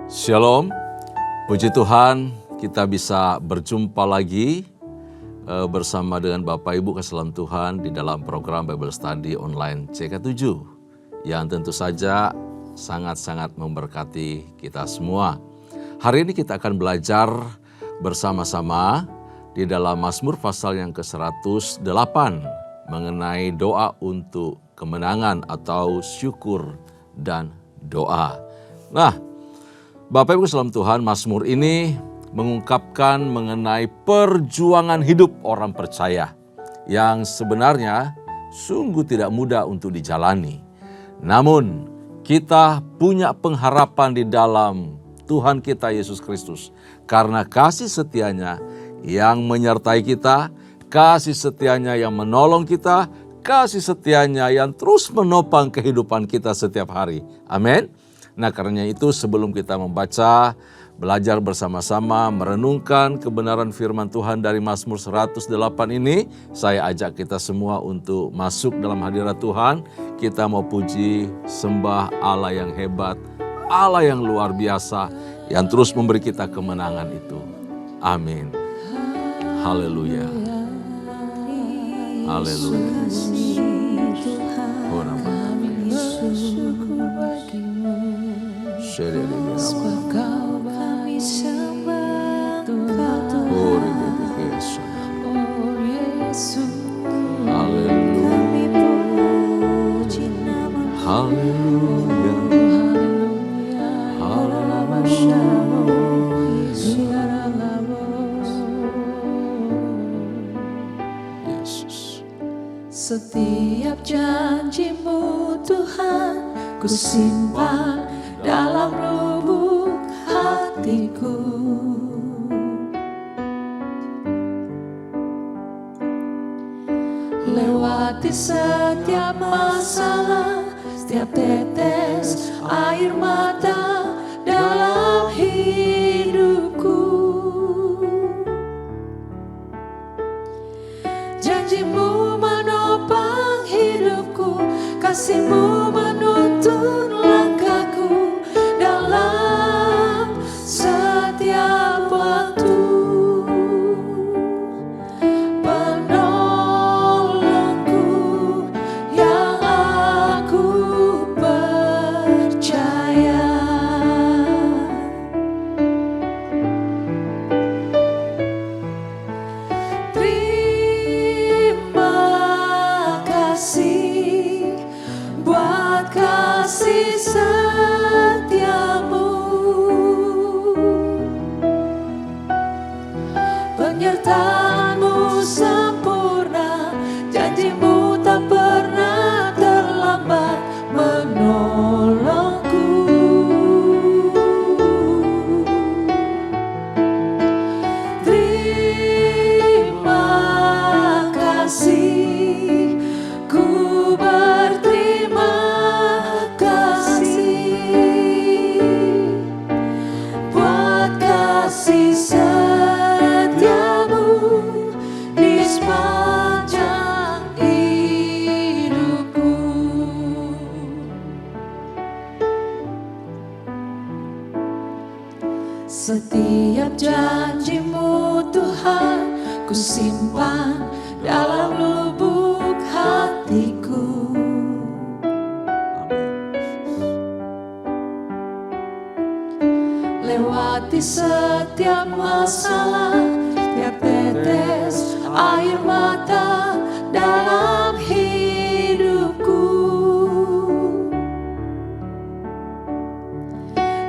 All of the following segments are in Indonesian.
Shalom, puji Tuhan kita bisa berjumpa lagi bersama dengan Bapak Ibu kasih dalam Tuhan di dalam program Bible Study online CK7 yang tentu saja sangat-sangat memberkati kita semua. Hari ini kita akan belajar bersama-sama di dalam Mazmur pasal yang ke-108 mengenai doa untuk kemenangan atau syukur dan doa. Nah, Bapak Ibu salam Tuhan, Mazmur ini mengungkapkan mengenai perjuangan hidup orang percaya yang sebenarnya sungguh tidak mudah untuk dijalani. Namun kita punya pengharapan di dalam Tuhan kita Yesus Kristus karena kasih setianya yang menyertai kita, kasih setianya yang menolong kita, kasih setianya yang terus menopang kehidupan kita setiap hari. Amin. Nah, karena itu sebelum kita membaca, belajar bersama-sama, merenungkan kebenaran firman Tuhan dari Mazmur 108 ini, saya ajak kita semua untuk masuk dalam hadirat Tuhan. Kita mau puji, sembah Allah yang hebat, Allah yang luar biasa, yang terus memberi kita kemenangan itu. Amin. Haleluya. Haleluya. Sebab Kau kami sembah Tuhan, oh Yesus, Haleluya. puji nama-Mu, Haleluya. Haleluya, Yesus. setiap janji-Mu Tuhan, ku simpan dalam lubuk hatiku. Lewati setiap masalah, setiap tetes air mata dalam hidupku. Janji-Mu menopang hidupku, kasih-Mu menuntun langkahku dalam setiap waktu. Penolongku yang aku percaya. Terima kasih buat kasih setiamu, penyertaan-Mu sempurna, janji-Mu tak pernah terlambat menolongku. Terima kasih, ku berterima kasih buat kasih setiamu di sepanjang hidupku. Setiap janji-Mu Tuhan, ku simpan dalam lubuk hatiku. Lewati setiap masalah, setiap tetes air mata dalam hidupku.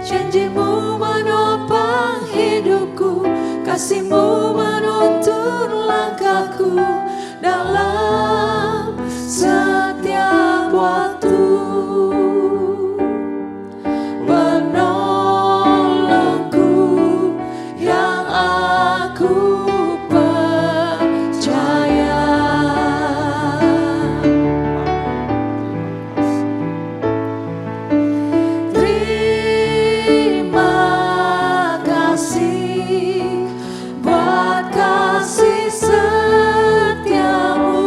Janji-Mu menopang hidupku, kasih-Mu menuntun langkahku dalam setiap waktu. Penolongku yang aku percaya. Terima kasih buat kasih setiamu,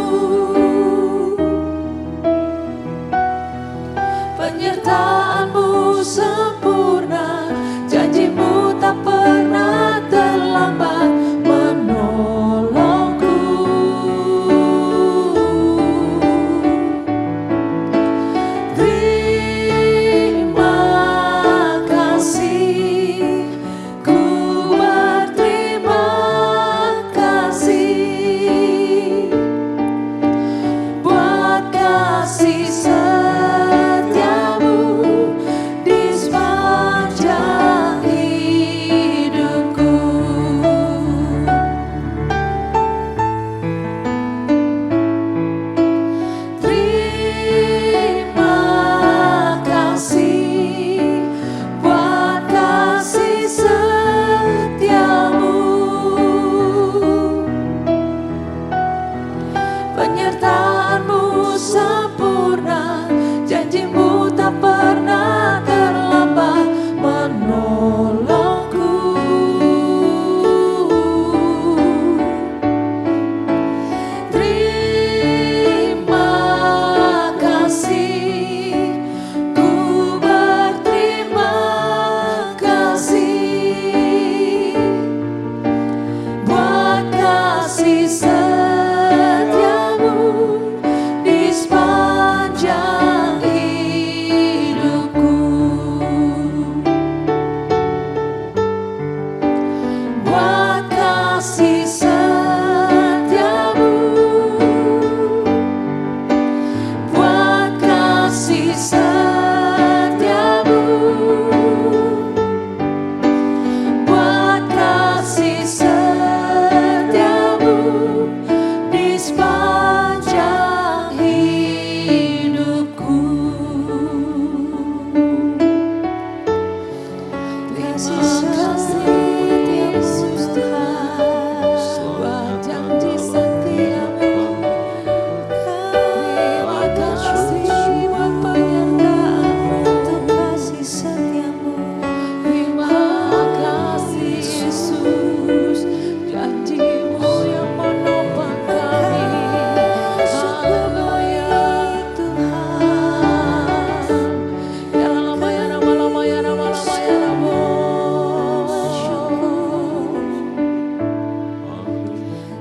kasih setiamu Tuhan, buat janji setiamu. Terima kasih buat penyertaan untuk kasih setiamu. Terima kasih Yesus, janjimu yang menopang kami. Haleluya Tuhan. Ya lama ya lama lama ya lama lama ya lama.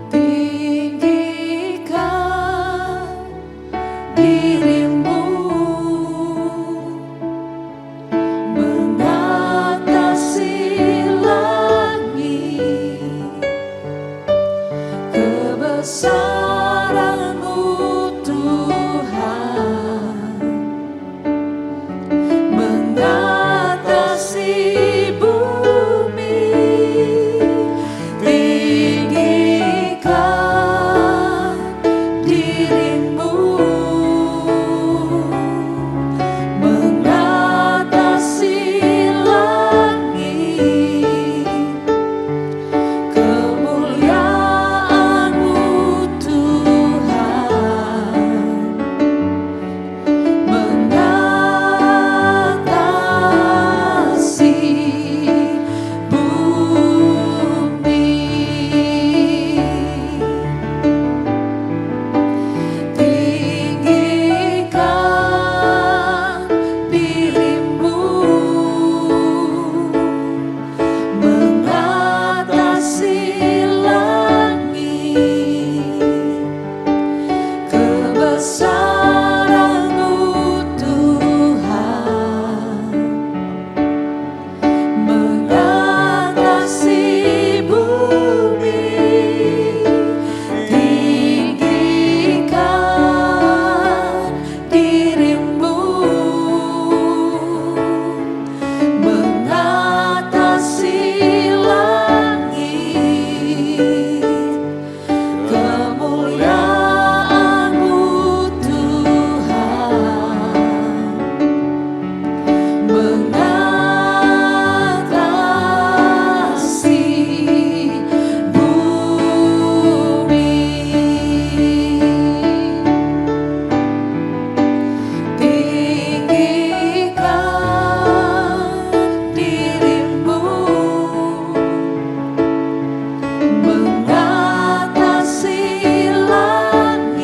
Tinggikan dirimu mengatasi langit, kebesaran-Mu Tuhan mengatasi bumi. Tinggikan dirimu mengatasi langit, kemuliaan-Mu Tuhan mengatasi bumi. Tinggikan dirimu mengatasi langit, kebesaran-Mu Tuhan mengatasi bumi. Tinggikan dirimu mengatasi langit, kemuliaan-Mu Tuhan mengatasi bumi. Tinggikan dirimu mengatasi langit,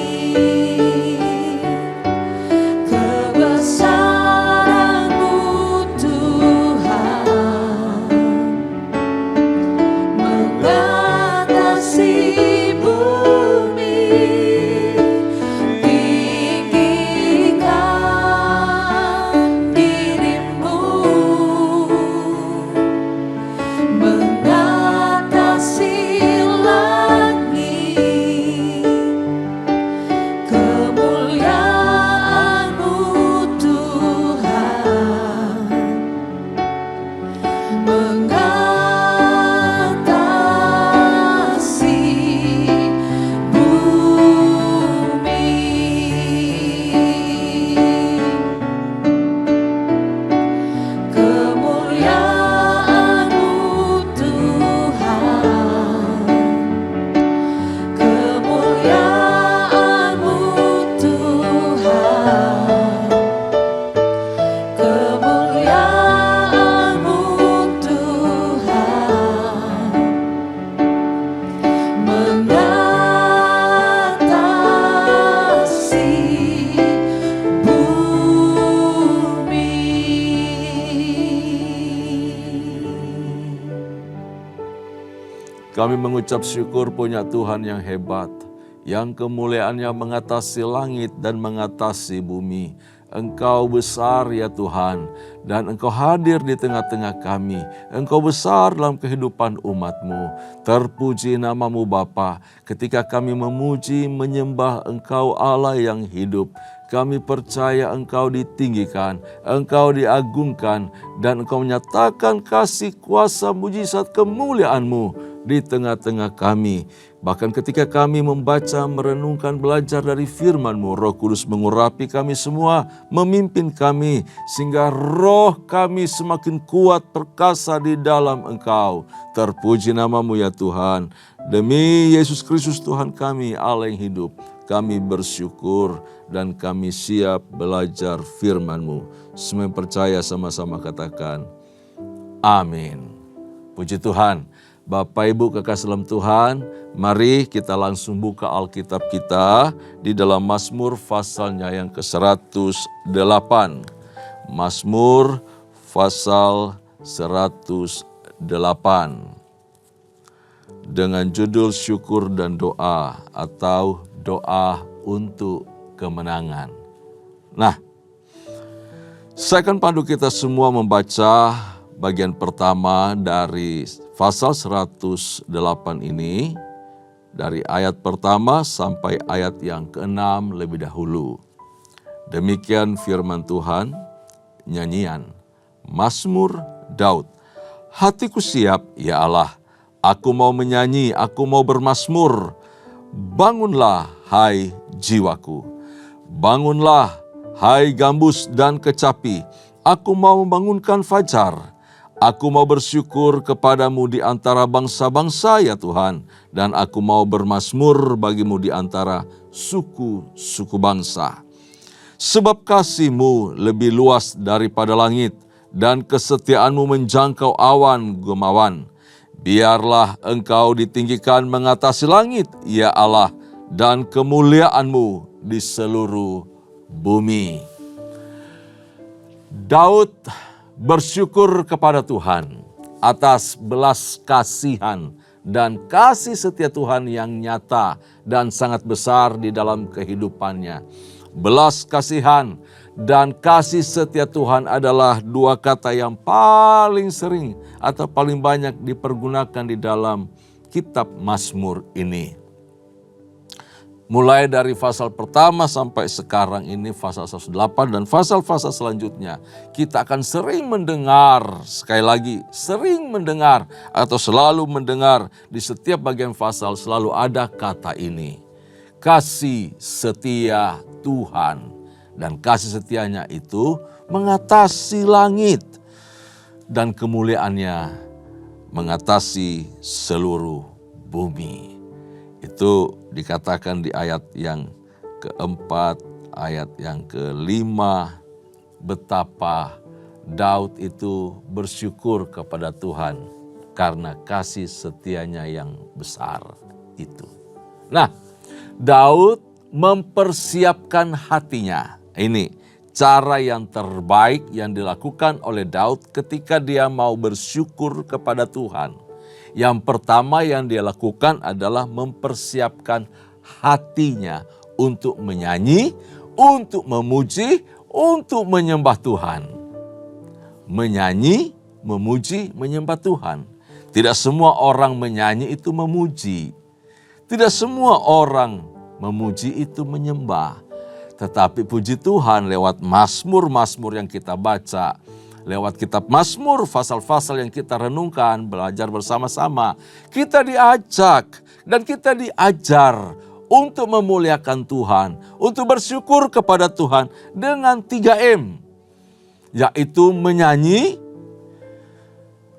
kebesaran-Mu Tuhan mengatasi bumi. Tinggikan dirimu mengatasi langit, kemuliaan-Mu Tuhan mengatasi bumi. Kemuliaan-Mu Tuhan, kemuliaan-Mu Tuhan, kemuliaan-Mu Tuhan mengatasi bumi. Kami mengucap syukur punya Tuhan yang hebat, yang kemuliaannya mengatasi langit dan mengatasi bumi. Engkau besar ya Tuhan, dan Engkau hadir di tengah-tengah kami. Engkau besar dalam kehidupan umat-Mu. Terpuji nama-Mu Bapa, ketika kami memuji menyembah Engkau Allah yang hidup. Kami percaya Engkau ditinggikan, Engkau diagungkan, dan Engkau menyatakan kasih kuasa mujizat kemuliaan-Mu di tengah-tengah kami. Bahkan ketika kami membaca, merenungkan, belajar dari firman-Mu, Roh Kudus mengurapi kami semua, memimpin kami, sehingga roh kami semakin kuat perkasa di dalam Engkau. Terpuji nama-Mu ya Tuhan. Demi Yesus Kristus Tuhan kami, Allah yang hidup, kami bersyukur dan kami siap belajar firman-Mu. Semua yang percaya sama-sama katakan, amin. Puji Tuhan. Bapak Ibu kekasih dalam Tuhan, mari kita langsung buka Alkitab kita di dalam Mazmur pasalnya yang ke-108. Mazmur pasal 108. Dengan judul syukur dan doa atau doa untuk kemenangan. Nah, saya akan pandu kita semua membaca bagian pertama dari pasal 108 ini, dari ayat pertama sampai ayat yang ke-6 lebih dahulu. Demikian firman Tuhan, nyanyian Mazmur Daud. Hatiku siap, ya Allah, aku mau menyanyi, aku mau bermazmur. Bangunlah, hai jiwaku. Bangunlah, hai gambus dan kecapi. Aku mau membangunkan fajar. Aku mau bersyukur kepadamu di antara bangsa-bangsa ya Tuhan. Dan aku mau bermazmur bagimu di antara suku-suku bangsa. Sebab kasih-Mu lebih luas daripada langit, dan kesetiaan-Mu menjangkau awan gemawan. Biarlah Engkau ditinggikan mengatasi langit, ya Allah, dan kemuliaan-Mu di seluruh bumi. Daud bersyukur kepada Tuhan atas belas kasihan dan kasih setia Tuhan yang nyata dan sangat besar di dalam kehidupannya. Belas kasihan dan kasih setia Tuhan adalah dua kata yang paling sering atau paling banyak dipergunakan di dalam kitab Mazmur ini. Mulai dari pasal pertama sampai sekarang ini pasal 108 dan pasal-pasal selanjutnya, kita akan sering mendengar, sekali lagi sering mendengar atau selalu mendengar di setiap bagian pasal selalu ada kata ini. Kasih setia Tuhan, dan kasih setianya itu mengatasi langit dan kemuliaannya mengatasi seluruh bumi. Itu dikatakan di ayat yang keempat, ayat yang kelima, betapa Daud itu bersyukur kepada Tuhan karena kasih setianya yang besar itu. Nah, Daud mempersiapkan hatinya. Ini cara yang terbaik yang dilakukan oleh Daud ketika dia mau bersyukur kepada Tuhan. Yang pertama yang dia lakukan adalah mempersiapkan hatinya untuk menyanyi, untuk memuji, untuk menyembah Tuhan. Menyanyi, memuji, menyembah Tuhan. Tidak semua orang menyanyi itu memuji. Tidak semua orang memuji itu menyembah. Tetapi puji Tuhan lewat mazmur-mazmur yang kita baca, lewat kitab Mazmur, pasal-pasal yang kita renungkan, belajar bersama-sama, kita diajak dan kita diajar untuk memuliakan Tuhan, untuk bersyukur kepada Tuhan dengan 3M, yaitu menyanyi,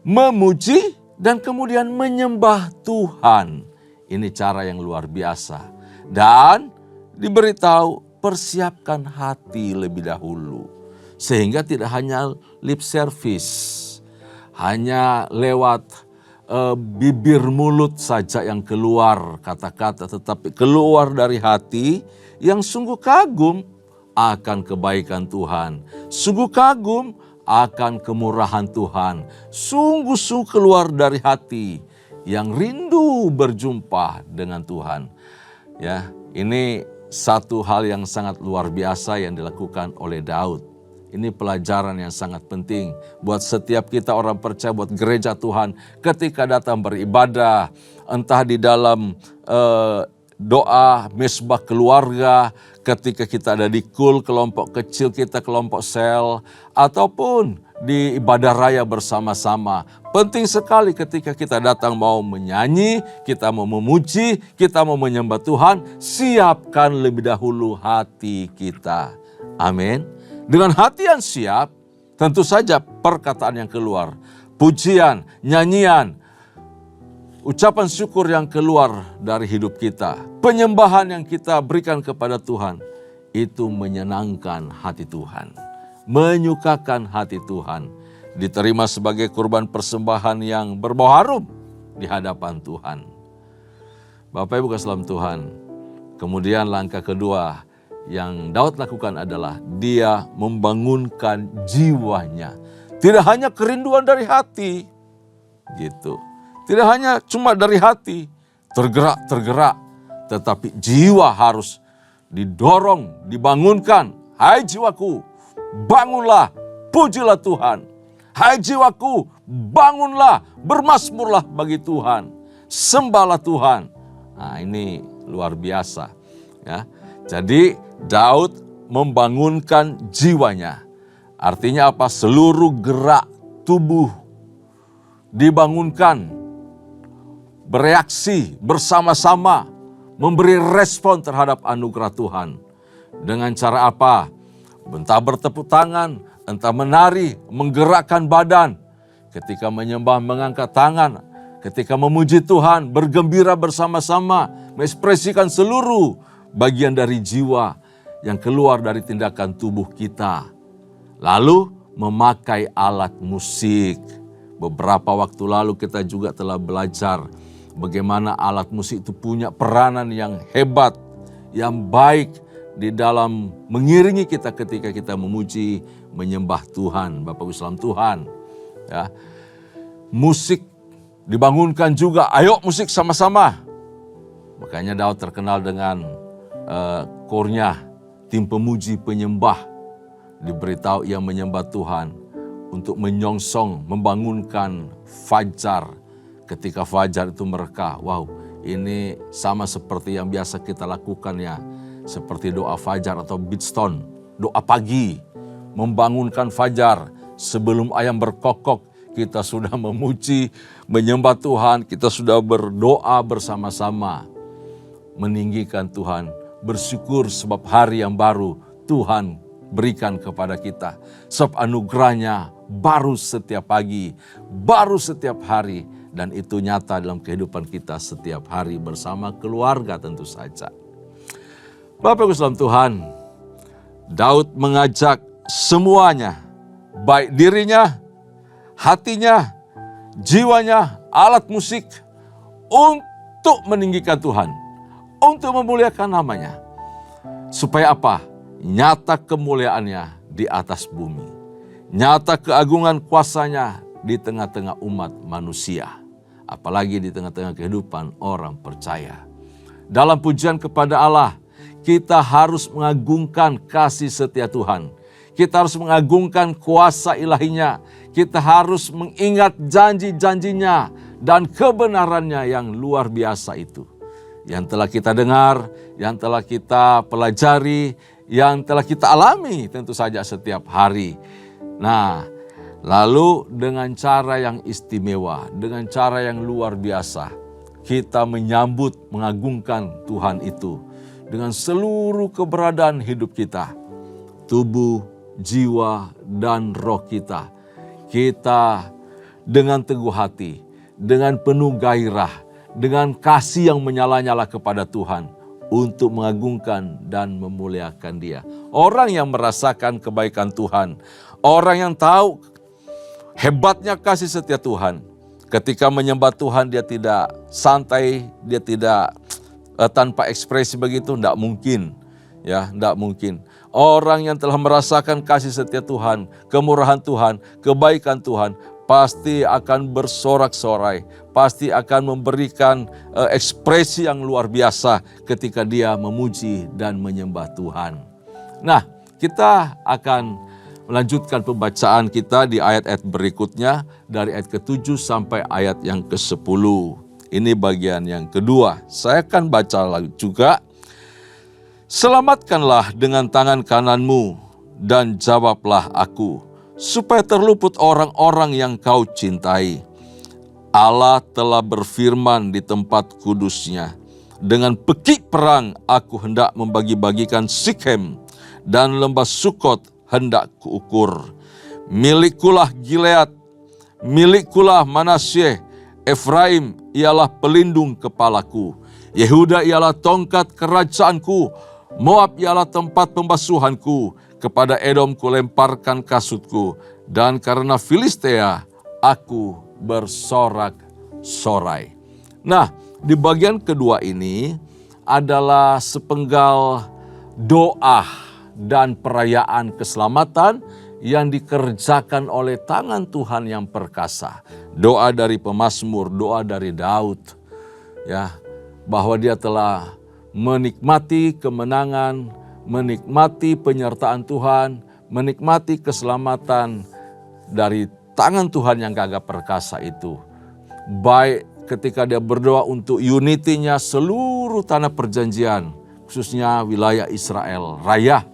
memuji, dan kemudian menyembah Tuhan. Ini cara yang luar biasa. Dan diberitahu, persiapkan hati lebih dahulu. Sehingga tidak hanya lip service, hanya lewat bibir mulut saja yang keluar kata-kata, tetapi keluar dari hati yang sungguh kagum akan kebaikan Tuhan, sungguh kagum akan kemurahan Tuhan, sungguh-sungguh keluar dari hati yang rindu berjumpa dengan Tuhan. Ya, ini satu hal yang sangat luar biasa yang dilakukan oleh Daud. Ini pelajaran yang sangat penting buat setiap kita orang percaya, buat gereja Tuhan ketika datang beribadah, entah di dalam doa mesbah keluarga, ketika kita ada di kelompok kecil kita, kelompok sel, ataupun di ibadah raya bersama-sama. Penting sekali ketika kita datang mau menyanyi, kita mau memuji, kita mau menyembah Tuhan, siapkan lebih dahulu hati kita. Amin. Dengan hati yang siap, tentu saja perkataan yang keluar, pujian, nyanyian, ucapan syukur yang keluar dari hidup kita, penyembahan yang kita berikan kepada Tuhan, itu menyenangkan hati Tuhan, menyukakan hati Tuhan, diterima sebagai kurban persembahan yang berbau harum di hadapan Tuhan. Bapak Ibu kasih dalam Tuhan, kemudian langkah kedua yang Daud lakukan adalah dia membangunkan jiwanya. Tidak hanya kerinduan dari hati, gitu. Tidak hanya cuma dari hati, tergerak, tetapi jiwa harus didorong, dibangunkan. Hai jiwaku, bangunlah, pujilah Tuhan. Hai jiwaku, bangunlah, bermazmurlah bagi Tuhan. Sembahlah Tuhan. Nah, ini luar biasa. Ya. Jadi Daud membangunkan jiwanya. Artinya apa? Seluruh gerak tubuh dibangunkan, bereaksi bersama-sama, memberi respon terhadap anugerah Tuhan. Dengan cara apa? Entah bertepuk tangan, entah menari, menggerakkan badan. Ketika menyembah, mengangkat tangan. Ketika memuji Tuhan, bergembira bersama-sama, mengekspresikan seluruh bagian dari jiwa yang keluar dari tindakan tubuh kita. Lalu memakai alat musik. Beberapa waktu lalu kita juga telah belajar bagaimana alat musik itu punya peranan yang hebat, yang baik di dalam mengiringi kita ketika kita memuji, menyembah Tuhan. Bapak Ibu salam Tuhan. Ya. Musik dibangunkan juga, ayo musik sama-sama. Makanya Daud terkenal dengan kornya, tim pemuji penyembah. Diberitahu ia menyembah Tuhan untuk menyongsong, membangunkan fajar. Ketika fajar itu mereka, wow, ini sama seperti yang biasa kita lakukan ya. Seperti doa fajar atau beatstone, doa pagi. Membangunkan fajar sebelum ayam berkokok, kita sudah memuji, menyembah Tuhan, kita sudah berdoa bersama-sama. Meninggikan Tuhan, bersyukur sebab hari yang baru Tuhan berikan kepada kita. Sebab anugerahnya baru setiap pagi, baru setiap hari. Dan itu nyata dalam kehidupan kita setiap hari bersama keluarga tentu saja. Bapak Ibu salam Tuhan, Daud mengajak semuanya, baik dirinya, hatinya, jiwanya, alat musik, untuk meninggikan Tuhan, untuk memuliakan namanya. Supaya apa? Nyata kemuliaannya di atas bumi. Nyata keagungan kuasanya di tengah-tengah umat manusia. Apalagi di tengah-tengah kehidupan orang percaya. Dalam pujian kepada Allah, kita harus mengagungkan kasih setia Tuhan. Kita harus mengagungkan kuasa ilahinya. Kita harus mengingat janji-janjinya dan kebenarannya yang luar biasa itu. Yang telah kita dengar, yang telah kita pelajari, yang telah kita alami tentu saja setiap hari. Nah, lalu dengan cara yang istimewa, dengan cara yang luar biasa, kita menyambut, mengagungkan Tuhan itu dengan seluruh keberadaan hidup kita, tubuh, jiwa, dan roh kita. Kita dengan teguh hati, dengan penuh gairah, dengan kasih yang menyala-nyala kepada Tuhan untuk mengagungkan dan memuliakan Dia. Orang yang merasakan kebaikan Tuhan, orang yang tahu hebatnya kasih setia Tuhan, ketika menyembah Tuhan dia tidak santai, dia tidak tanpa ekspresi begitu, tidak mungkin. Ya, tidak mungkin. Orang yang telah merasakan kasih setia Tuhan, kemurahan Tuhan, kebaikan Tuhan, pasti akan bersorak-sorai, pasti akan memberikan ekspresi yang luar biasa ketika dia memuji dan menyembah Tuhan. Nah, kita akan melanjutkan pembacaan kita di ayat-ayat berikutnya dari ayat ke-7 sampai ayat yang ke-10. Ini bagian yang kedua. Saya akan baca lagi juga. Selamatkanlah dengan tangan kananmu dan jawablah aku, supaya terluput orang-orang yang kau cintai. Allah telah berfirman di tempat kudusnya, dengan pekik perang aku hendak membagi-bagikan Sikhem dan lembah Sukot hendak kuukur. Milikkulah Gilead, milikkulah Manasye, Efraim ialah pelindung kepalaku, Yehuda ialah tongkat kerajaanku, Moab ialah tempat pembasuhanku, kepada Edom kulemparkan kasutku, dan karena Filistea aku bersorak-sorai. Nah, di bagian kedua ini adalah sepenggal doa dan perayaan keselamatan yang dikerjakan oleh tangan Tuhan yang perkasa. Doa dari pemazmur, doa dari Daud, ya, bahwa dia telah menikmati kemenangan, menikmati penyertaan Tuhan, menikmati keselamatan dari tangan Tuhan yang gagah perkasa itu. Baik ketika dia berdoa untuk unitinya seluruh tanah perjanjian, khususnya wilayah Israel Raya.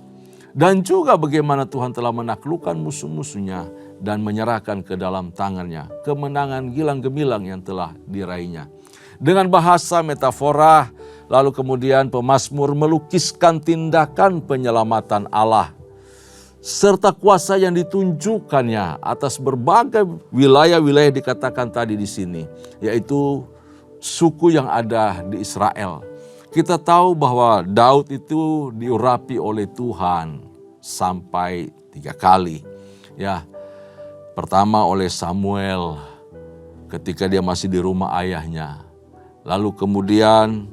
Dan juga bagaimana Tuhan telah menaklukkan musuh-musuhnya dan menyerahkan ke dalam tangannya kemenangan gilang gemilang yang telah diraihnya. Dengan bahasa metafora, lalu kemudian pemazmur melukiskan tindakan penyelamatan Allah serta kuasa yang ditunjukkannya atas berbagai wilayah-wilayah dikatakan tadi di sini, yaitu suku yang ada di Israel. Kita tahu bahwa Daud itu diurapi oleh Tuhan sampai 3 kali. Ya, pertama oleh Samuel ketika dia masih di rumah ayahnya. Lalu kemudian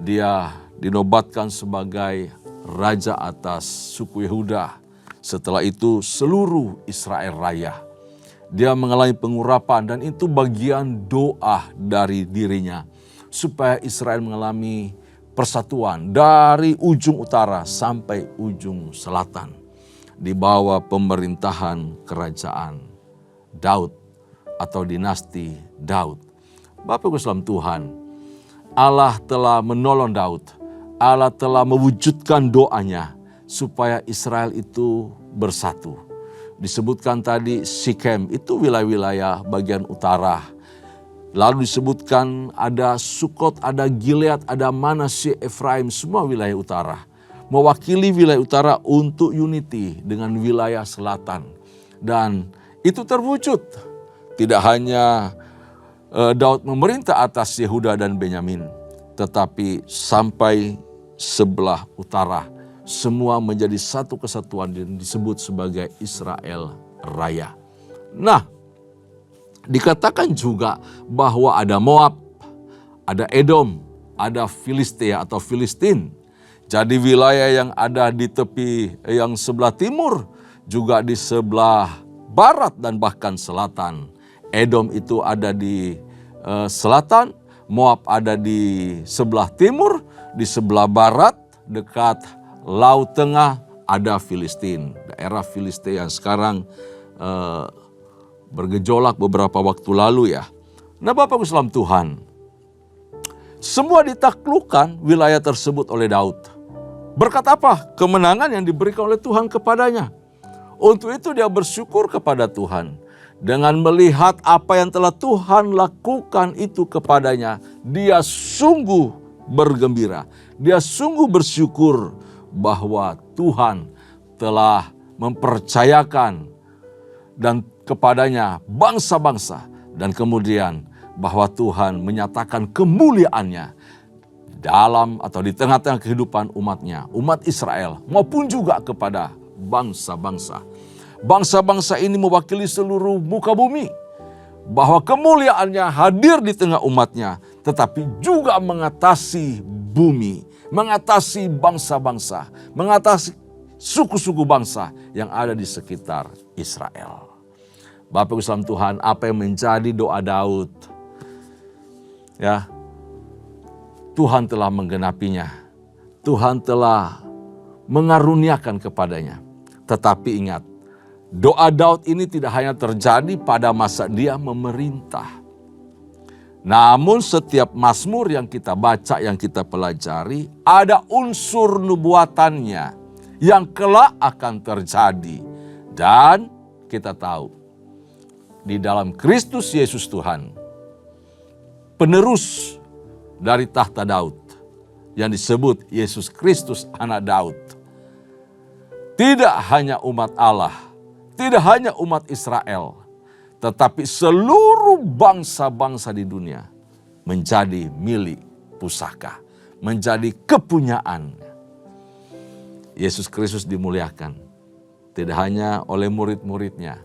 dia dinobatkan sebagai raja atas suku Yehuda. Setelah itu seluruh Israel Raya. Dia mengalami pengurapan dan itu bagian doa dari dirinya supaya Israel mengalami persatuan dari ujung utara sampai ujung selatan di bawah pemerintahan kerajaan Daud atau dinasti Daud. Bapak Ibu saudara Tuhan, Allah telah menolong Daud. Allah telah mewujudkan doanya supaya Israel itu bersatu. Disebutkan tadi Sikhem itu wilayah-wilayah bagian utara. Lalu disebutkan ada Sukot, ada Gilead, ada Manasye, Efraim, semua wilayah utara. Mewakili wilayah utara untuk unity dengan wilayah selatan. Dan itu terwujud. Tidak hanya Daud memerintah atas Yehuda dan Benyamin, tetapi sampai sebelah utara. Semua menjadi satu kesatuan yang disebut sebagai Israel Raya. Nah, dikatakan juga bahwa ada Moab, ada Edom, ada Filistea atau Filistin. Jadi wilayah yang ada di tepi yang sebelah timur, juga di sebelah barat dan bahkan selatan. Edom itu ada di selatan, Moab ada di sebelah timur, di sebelah barat dekat Laut Tengah ada Filistin. Daerah Filistin yang sekarang bergejolak beberapa waktu lalu ya. Nah Bapak Ibu saudara Tuhan, semua ditaklukkan wilayah tersebut oleh Daud. Berkat apa? Kemenangan yang diberikan oleh Tuhan kepadanya. Untuk itu dia bersyukur kepada Tuhan. Dengan melihat apa yang telah Tuhan lakukan itu kepadanya, dia sungguh bergembira. Dia sungguh bersyukur bahwa Tuhan telah mempercayakan dan kepadanya bangsa-bangsa, dan kemudian bahwa Tuhan menyatakan kemuliaannya dalam atau di tengah-tengah kehidupan umatnya, umat Israel maupun juga kepada bangsa-bangsa. Bangsa-bangsa ini mewakili seluruh muka bumi, bahwa kemuliaannya hadir di tengah umatnya, tetapi juga mengatasi bumi, mengatasi bangsa-bangsa, mengatasi suku-suku bangsa yang ada di sekitar Israel. Bapak Ibu saudara Tuhan, apa yang menjadi doa Daud? Ya, Tuhan telah menggenapinya. Tuhan telah mengaruniakan kepadanya. Tetapi ingat, doa Daud ini tidak hanya terjadi pada masa dia memerintah. Namun setiap mazmur yang kita baca, yang kita pelajari, ada unsur nubuatannya yang kelak akan terjadi. Dan kita tahu, di dalam Kristus Yesus Tuhan, penerus dari tahta Daud, yang disebut Yesus Kristus anak Daud. Tidak hanya umat Allah, tidak hanya umat Israel, tetapi seluruh bangsa-bangsa di dunia menjadi milik pusaka, menjadi kepunyaan. Yesus Kristus dimuliakan, tidak hanya oleh murid-muridnya,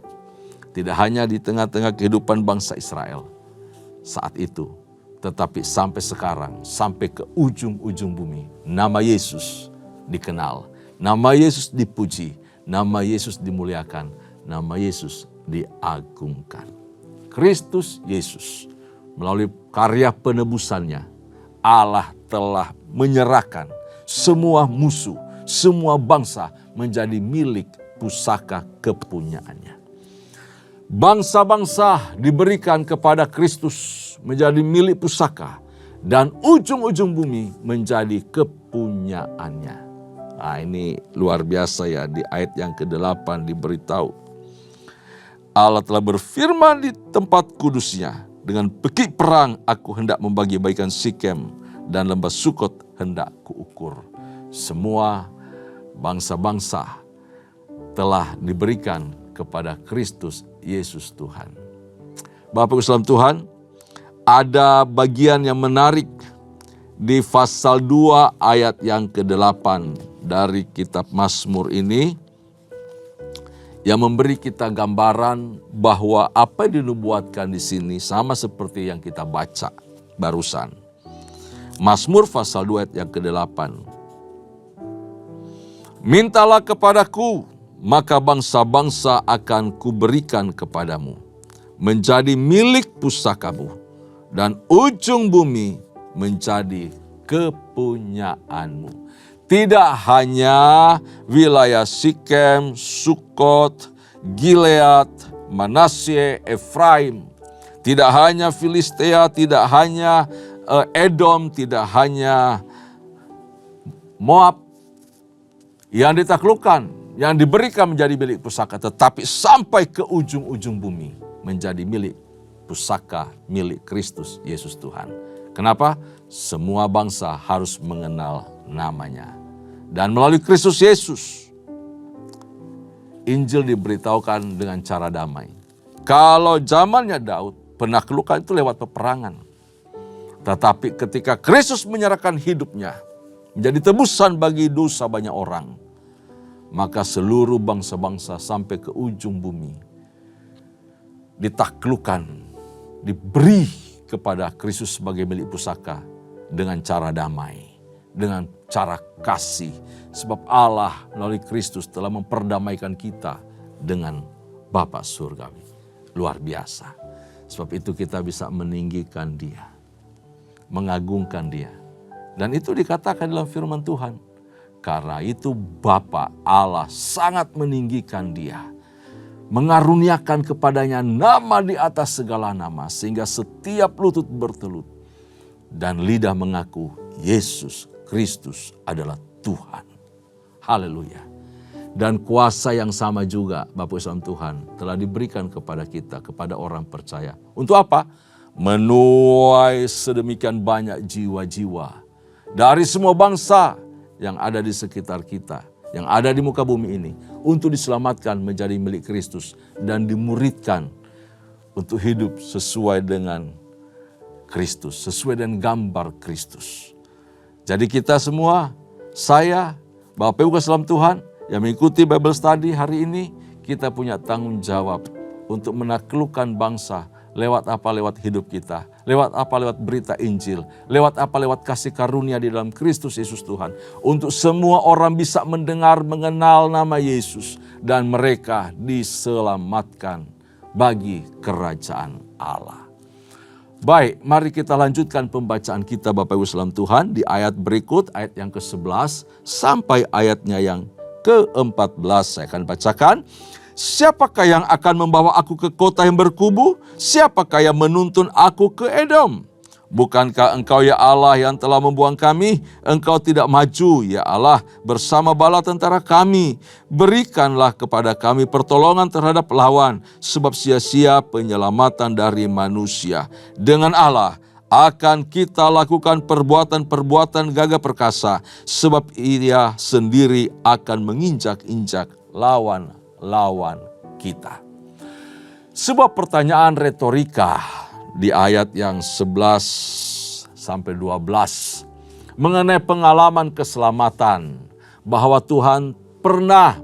tidak hanya di tengah-tengah kehidupan bangsa Israel saat itu, tetapi sampai sekarang, sampai ke ujung-ujung bumi, nama Yesus dikenal, nama Yesus dipuji, nama Yesus dimuliakan, nama Yesus diagungkan. Kristus Yesus, melalui karya penebusannya, Allah telah menyerahkan semua musuh, semua bangsa menjadi milik pusaka kepunyaannya. Bangsa-bangsa diberikan kepada Kristus menjadi milik pusaka, dan ujung-ujung bumi menjadi kepunyaannya. Nah, ini luar biasa ya, di ayat yang ke-8 diberitahu. Allah telah berfirman di tempat kudusnya, dengan pekik perang aku hendak membagi-bagikan Sikem dan lembah Sukot hendak kuukur. Semua bangsa-bangsa telah diberikan kepada Kristus Yesus Tuhan. Bapak Ibu saudara Tuhan, ada bagian yang menarik di pasal 2 ayat yang ke-8 dari kitab Mazmur ini, yang memberi kita gambaran bahwa apa yang dinubuatkan di sini sama seperti yang kita baca barusan. Mazmur pasal 2 ayat yang ke-8. Mintalah kepadaku, maka bangsa-bangsa akan kuberikan kepadamu, menjadi milik pusakamu, dan ujung bumi menjadi kepunyaanmu. Tidak hanya wilayah Sikem, Sukot, Gilead, Manasye, Efraim. Tidak hanya Filistea, tidak hanya Edom, tidak hanya Moab yang ditaklukkan, yang diberikan menjadi milik pusaka, tetapi sampai ke ujung-ujung bumi menjadi milik pusaka, milik Kristus Yesus Tuhan. Kenapa? Semua bangsa harus mengenal namanya. Dan melalui Kristus Yesus, Injil diberitahukan dengan cara damai. Kalau zamannya Daud, penaklukan itu lewat peperangan. Tetapi ketika Kristus menyerahkan hidupnya, menjadi tebusan bagi dosa banyak orang, maka seluruh bangsa-bangsa sampai ke ujung bumi ditaklukkan, diberi kepada Kristus sebagai milik pusaka dengan cara damai, dengan cara kasih. Sebab Allah melalui Kristus telah memperdamaikan kita dengan Bapa Surgawi. Luar biasa. Sebab itu kita bisa meninggikan Dia, mengagungkan Dia. Dan itu dikatakan dalam firman Tuhan. Karena itu Bapa Allah sangat meninggikan Dia, mengaruniakan kepadanya nama di atas segala nama, sehingga setiap lutut bertelut dan lidah mengaku Yesus Kristus adalah Tuhan. Haleluya. Dan kuasa yang sama juga Bapak Ibu Tuhan telah diberikan kepada kita, kepada orang percaya. Untuk apa? Menuai sedemikian banyak jiwa-jiwa dari semua bangsa yang ada di sekitar kita, yang ada di muka bumi ini, untuk diselamatkan menjadi milik Kristus dan dimuridkan untuk hidup sesuai dengan Kristus, sesuai dengan gambar Kristus. Jadi kita semua, saya, Bapak Ibu dalam Tuhan, yang mengikuti Bible Study hari ini, kita punya tanggung jawab untuk menaklukkan bangsa. Lewat apa? Lewat hidup kita. Lewat apa? Lewat berita Injil. Lewat apa? Lewat kasih karunia di dalam Kristus Yesus Tuhan. Untuk semua orang bisa mendengar, mengenal nama Yesus. Dan mereka diselamatkan bagi kerajaan Allah. Baik, mari kita lanjutkan pembacaan kita Bapak Ibu salam Tuhan di ayat berikut, ayat yang ke-11 sampai ayatnya yang ke-14. Saya akan bacakan. Siapakah yang akan membawa aku ke kota yang berkubu? Siapakah yang menuntun aku ke Edom? Bukankah Engkau ya Allah yang telah membuang kami? Engkau tidak maju ya Allah bersama bala tentara kami. Berikanlah kepada kami pertolongan terhadap lawan, sebab sia-sia penyelamatan dari manusia. Dengan Allah akan kita lakukan perbuatan-perbuatan gagah perkasa, sebab Ia sendiri akan menginjak-injak lawan-lawan kita. Sebuah pertanyaan retorika di ayat yang 11 sampai 12 mengenai pengalaman keselamatan, bahwa Tuhan pernah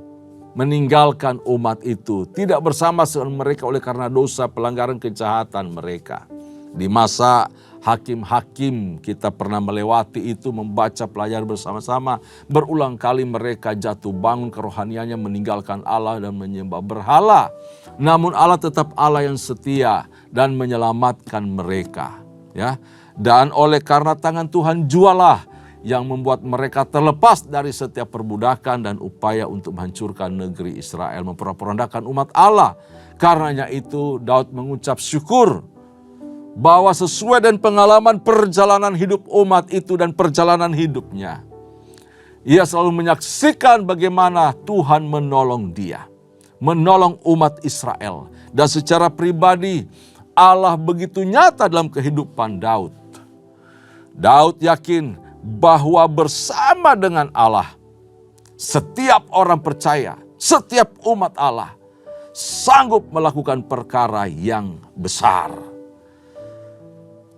meninggalkan umat itu tidak bersama dengan mereka oleh karena dosa pelanggaran kejahatan mereka. Di masa hakim-hakim kita pernah melewati itu, membaca pelajaran bersama-sama. Berulang kali mereka jatuh bangun kerohaniannya, meninggalkan Allah dan menyembah berhala. Namun Allah tetap Allah yang setia dan menyelamatkan mereka. Ya, dan oleh karena tangan Tuhan jualah yang membuat mereka terlepas dari setiap perbudakan dan upaya untuk menghancurkan negeri Israel, memporak-porandakan umat Allah. Karenanya itu Daud mengucap syukur bahwa sesuai dengan pengalaman perjalanan hidup umat itu dan perjalanan hidupnya, ia selalu menyaksikan bagaimana Tuhan menolong dia, menolong umat Israel. Dan secara pribadi Allah begitu nyata dalam kehidupan Daud. Daud yakin bahwa bersama dengan Allah, setiap orang percaya, setiap umat Allah sanggup melakukan perkara yang besar.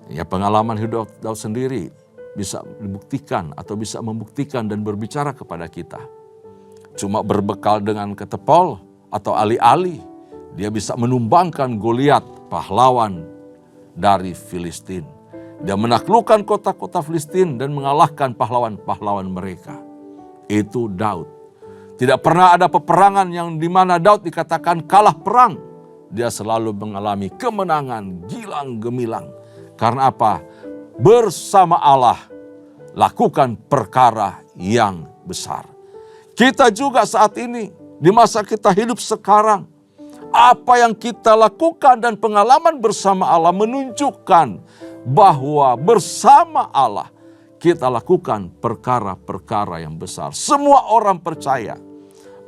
Ya, pengalaman hidup Daud sendiri bisa dibuktikan atau bisa membuktikan dan berbicara kepada kita. Cuma berbekal dengan ketepol atau alih-alih, dia bisa menumbangkan Goliat, pahlawan dari Filistin. Dia menaklukkan kota-kota Filistin dan mengalahkan pahlawan-pahlawan mereka. Itu Daud. Tidak pernah ada peperangan yang dimana Daud dikatakan kalah perang. Dia selalu mengalami kemenangan gilang gemilang. Karena apa? Bersama Allah lakukan perkara yang besar. Kita juga saat ini, di masa kita hidup sekarang, apa yang kita lakukan dan pengalaman bersama Allah menunjukkan bahwa bersama Allah kita lakukan perkara-perkara yang besar. Semua orang percaya,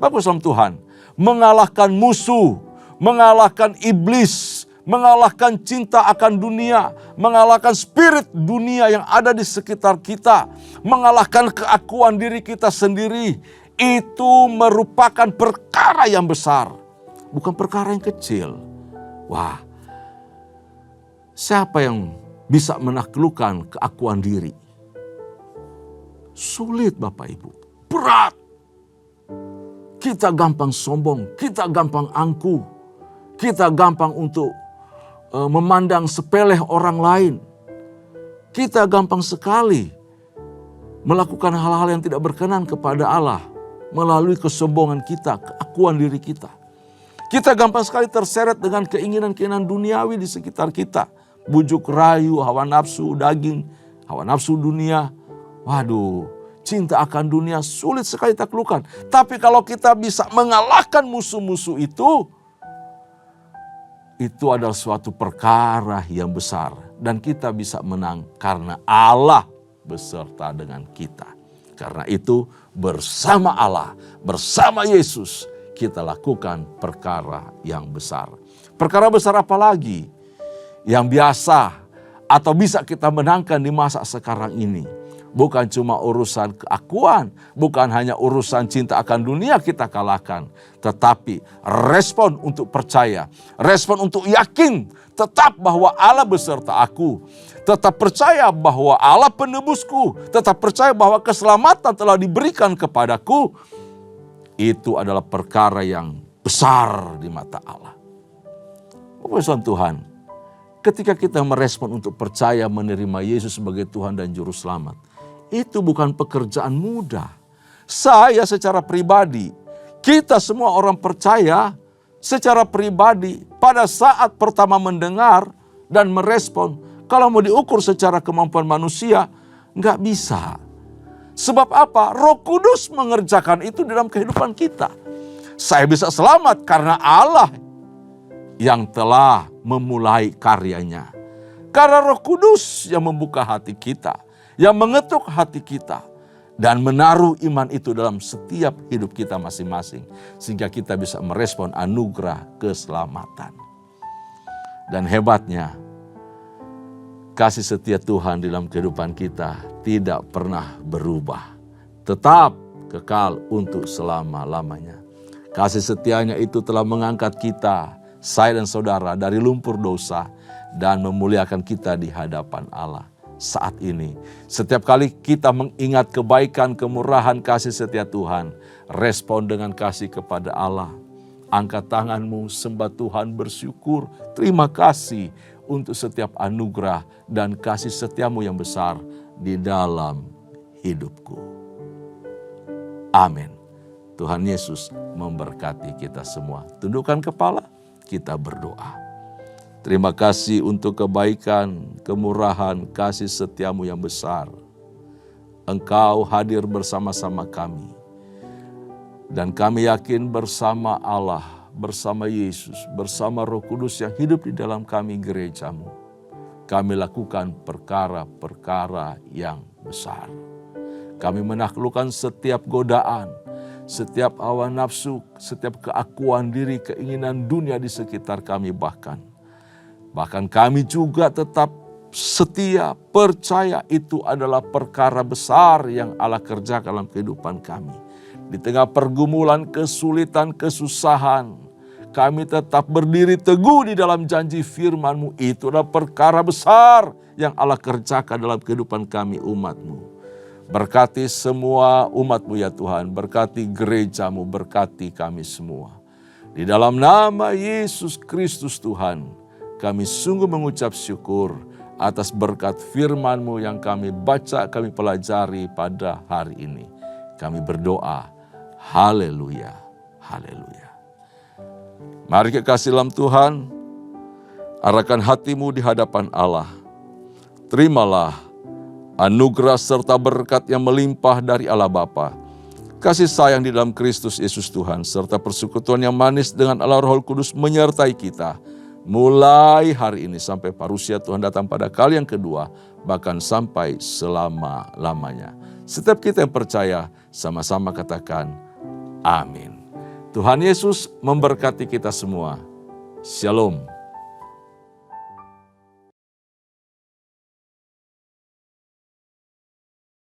Bapak dalam Tuhan, mengalahkan musuh, mengalahkan iblis, mengalahkan cinta akan dunia, mengalahkan spirit dunia yang ada di sekitar kita, mengalahkan keakuan diri kita sendiri, itu merupakan perkara yang besar, bukan perkara yang kecil. Wah, siapa yang bisa menaklukkan keakuan diri? Sulit Bapak Ibu, berat. Kita gampang sombong, kita gampang angkuh, kita gampang untuk memandang sepele orang lain. Kita gampang sekali melakukan hal-hal yang tidak berkenan kepada Allah melalui kesombongan kita, keakuan diri kita. Kita gampang sekali terseret dengan keinginan-keinginan duniawi di sekitar kita. Bujuk rayu, hawa nafsu daging, hawa nafsu dunia. Waduh, cinta akan dunia sulit sekali taklukkan. Tapi kalau kita bisa mengalahkan musuh-musuh itu adalah suatu perkara yang besar. Dan kita bisa menang karena Allah beserta dengan kita. Karena itu bersama Allah, bersama Yesus, kita lakukan perkara yang besar. Perkara besar apa lagi yang biasa atau bisa kita menangkan di masa sekarang ini? Bukan cuma urusan keakuan, bukan hanya urusan cinta akan dunia kita kalahkan. Tetapi respon untuk percaya, respon untuk yakin tetap bahwa Allah beserta aku. Tetap percaya bahwa Allah penebusku, tetap percaya bahwa keselamatan telah diberikan kepadaku. Itu adalah perkara yang besar di mata Allah. Bapak Tuhan, ketika kita merespon untuk percaya menerima Yesus sebagai Tuhan dan Juru Selamat, itu bukan pekerjaan mudah. Saya secara pribadi, kita semua orang percaya secara pribadi pada saat pertama mendengar dan merespon, kalau mau diukur secara kemampuan manusia, nggak bisa. Sebab apa? Roh Kudus mengerjakan itu dalam kehidupan kita. Saya bisa selamat karena Allah yang telah memulai karyanya. Karena Roh Kudus yang membuka hati kita, yang mengetuk hati kita, dan menaruh iman itu dalam setiap hidup kita masing-masing. Sehingga kita bisa merespon anugerah keselamatan. Dan hebatnya, kasih setia Tuhan dalam kehidupan kita tidak pernah berubah. Tetap kekal untuk selama-lamanya. Kasih setianya itu telah mengangkat kita, saya dan saudara, dari lumpur dosa dan memuliakan kita di hadapan Allah. Saat ini, setiap kali kita mengingat kebaikan, kemurahan, kasih setia Tuhan, respon dengan kasih kepada Allah. Angkat tanganmu, sembah Tuhan, bersyukur, terima kasih untuk setiap anugerah dan kasih setiamu yang besar di dalam hidupku. Amin. Tuhan Yesus memberkati kita semua. Tundukkan kepala, kita berdoa. Terima kasih untuk kebaikan, kemurahan, kasih setiamu yang besar. Engkau hadir bersama-sama kami. Dan kami yakin bersama Allah, bersama Yesus, bersama Roh Kudus yang hidup di dalam kami gerejamu. Kami lakukan perkara-perkara yang besar. Kami menaklukkan setiap godaan, setiap hawa nafsu, setiap keakuan diri, keinginan dunia di sekitar kami bahkan. Bahkan kami juga tetap setia, percaya itu adalah perkara besar yang Allah kerjakan dalam kehidupan kami. Di tengah pergumulan, kesulitan, kesusahan, kami tetap berdiri teguh di dalam janji firman-Mu. Itu adalah perkara besar yang Allah kerjakan dalam kehidupan kami umat-Mu. Berkati semua umat-Mu ya Tuhan, berkati gereja-Mu, berkati kami semua. Di dalam nama Yesus Kristus Tuhan, kami sungguh mengucap syukur atas berkat firman-Mu yang kami baca, kami pelajari pada hari ini. Kami berdoa, haleluya, haleluya. Mari kekasih dalam Tuhan, arahkan hatimu di hadapan Allah. Terimalah anugerah serta berkat yang melimpah dari Allah Bapa, kasih sayang di dalam Kristus Yesus Tuhan, serta persekutuan yang manis dengan Allah Roh Kudus menyertai kita, mulai hari ini sampai parusia Tuhan datang pada kali yang kedua, bahkan sampai selama-lamanya. Setiap kita yang percaya, sama-sama katakan, amin. Tuhan Yesus memberkati kita semua. Shalom.